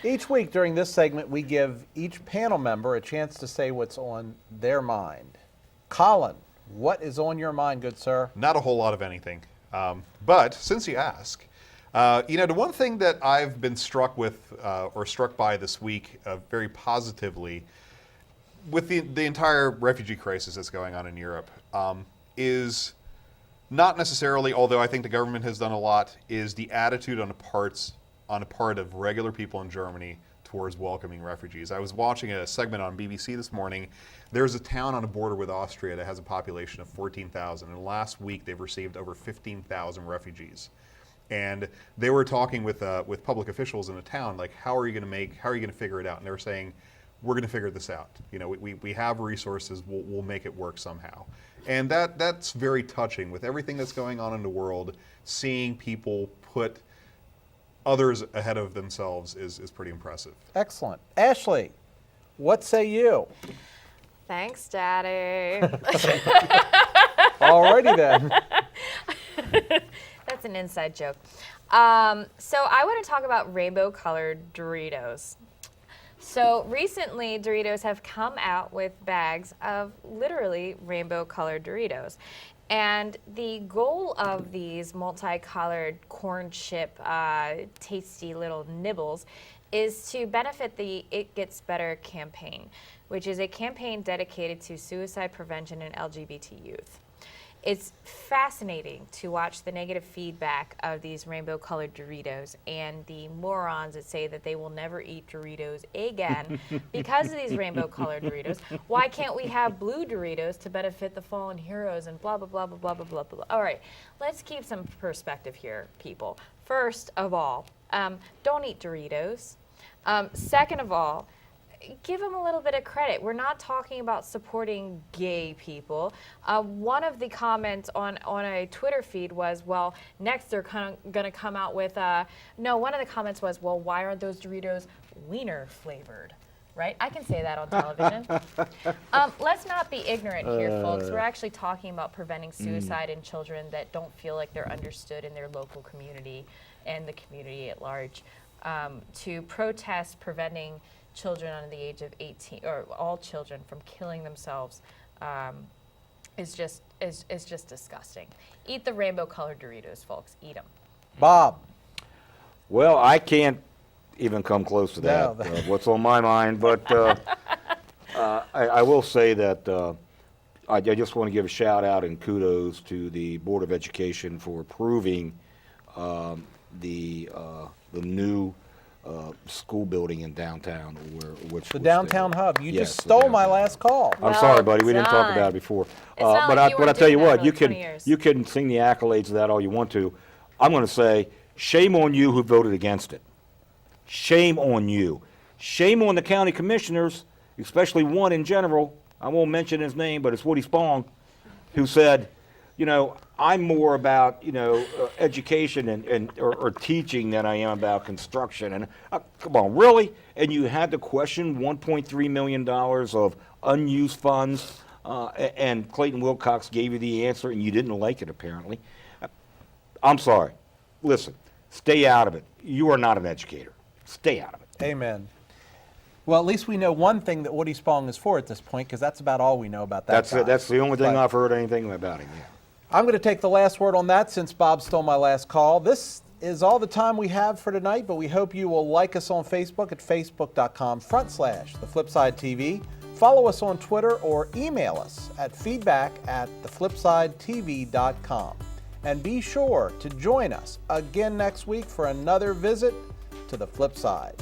Each week during this segment, we give each panel member a chance to say what's on their mind. Colin, what is on your mind, good sir? Not a whole lot of anything. But since you ask, the one thing that I've been struck with or struck by this week very positively with the entire refugee crisis that's going on in Europe is not necessarily, although I think the government has done a lot, is the attitude on the part of regular people in Germany towards welcoming refugees. I was watching a segment on BBC this morning. There's a town on the border with Austria that has a population of 14,000, and last week they've received over 15,000 refugees. And they were talking with public officials in the town, like, how are you going to figure it out? And they were saying, we're going to figure this out. We have resources. We'll make it work somehow. And that's very touching with everything that's going on in the world. Seeing people put others ahead of themselves is pretty impressive. Excellent. Ashley, what say you? Thanks, Daddy. Alrighty then. That's an inside joke. So I want to talk about rainbow-colored Doritos. So recently, Doritos have come out with bags of literally rainbow-colored Doritos. And the goal of these multicolored corn chip, tasty little nibbles is to benefit the It Gets Better campaign, which is a campaign dedicated to suicide prevention in LGBT youth. It's fascinating to watch the negative feedback of these rainbow-colored Doritos and the morons that say that they will never eat Doritos again because of these rainbow-colored Doritos. Why can't we have blue Doritos to benefit the fallen heroes and blah, blah, blah, blah, blah, blah, blah, blah. All right, let's keep some perspective here, people. First of all, don't eat Doritos. Second of all, give them a little bit of credit. We're not talking about supporting gay people. One of the comments on a Twitter feed was, well, next they're going to come out with, no, one of the comments was, well, why aren't those Doritos wiener flavored? Right? I can say that on television. Let's not be ignorant here, folks. We're actually talking about preventing suicide in children that don't feel like they're understood in their local community and the community at large. To protest preventing children under the age of 18, or all children, from killing themselves is just disgusting. Eat the rainbow-colored Doritos, folks. Eat them. Bob. Well, I can't even come close to that, No. what's on my mind, but I will say that I just want to give a shout out and kudos to the Board of Education for approving the new school building in downtown, The downtown hub. You Yes, just the stole my downtown. last call. I'm Well sorry, buddy. We didn't talk done. about it before. not like you But I weren't tell you doing that what, for you 20 can years. you can sing the accolades of that all you want to. I'm going to say, shame on you who voted against it. Shame on you. Shame on the county commissioners, especially one in general. I won't mention his name, but it's Woody Spong, who said, I'm more about, education or teaching than I am about construction. And come on, really? And you had to question $1.3 million of unused funds, and Clayton Wilcox gave you the answer, and you didn't like it, apparently. I'm sorry. Listen, stay out of it. You are not an educator. Stay out of it. Amen. Well, at least we know one thing that Woody Spong is for at this point, because that's about all we know about that That's guy. it. That's the only thing But I've heard anything about him. Yeah. I'm going to take the last word on that since Bob stole my last call. This is all the time we have for tonight, but we hope you will like us on Facebook at facebook.com/The Flipside TV. Follow us on Twitter or email us at feedback@theflipsidetv.com. And be sure to join us again next week for another visit to the Flipside.